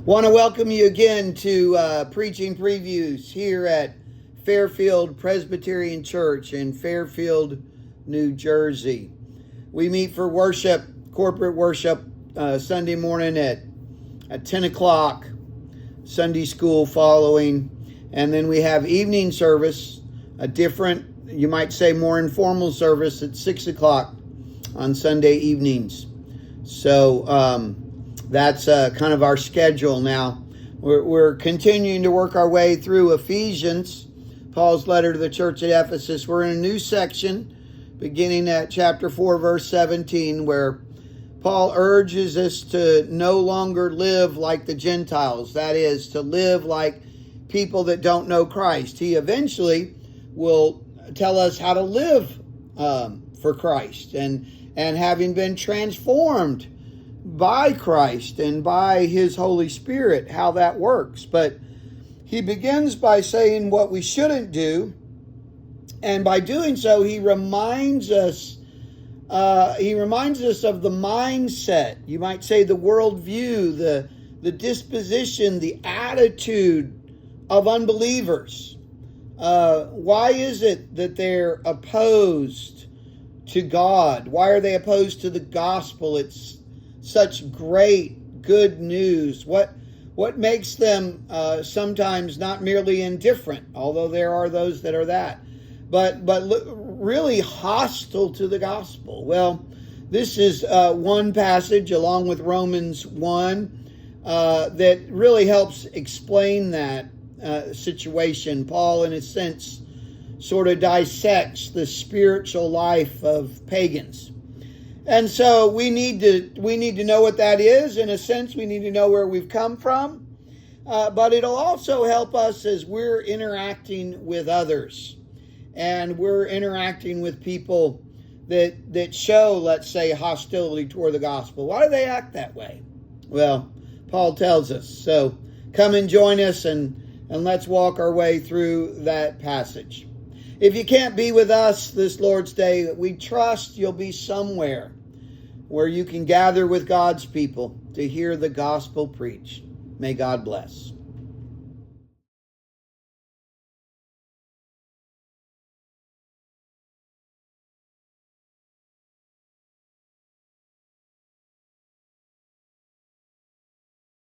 Want to welcome you again to preaching previews here at Fairfield Presbyterian Church in Fairfield, New Jersey. We meet for worship, corporate worship, Sunday morning at 10 o'clock, Sunday school following, and then we have evening service, a different, you might say more informal service at 6 o'clock on Sunday evenings. So, that's kind of our schedule now. We're continuing to work our way through Ephesians, Paul's letter to the church at Ephesus. We're in a new section, beginning at chapter 4, verse 17, where Paul urges us to no longer live like the Gentiles. That is, to live like people that don't know Christ. He eventually will tell us how to live for Christ, and having been transformed by Christ and by His Holy Spirit, how that works. But he begins by saying what we shouldn't do, and by doing so, he reminds us of the mindset, you might say the worldview, the disposition, the attitude of unbelievers. Why is it that they're opposed to God? Why are they opposed to the gospel? It's such great, good news. What makes them sometimes not merely indifferent, although there are those that are that, but really hostile to the gospel? Well, this is one passage along with Romans 1 that really helps explain that situation. Paul, in a sense, sort of dissects the spiritual life of pagans. And so we need to know what that is. In a sense, we need to know where we've come from. But it'll also help us as we're interacting with others. And we're interacting with people that show, let's say, hostility toward the gospel. Why do they act that way? Well, Paul tells us. So come and join us and let's walk our way through that passage. If you can't be with us this Lord's Day, we trust you'll be somewhere where you can gather with God's people to hear the gospel preached. May God bless.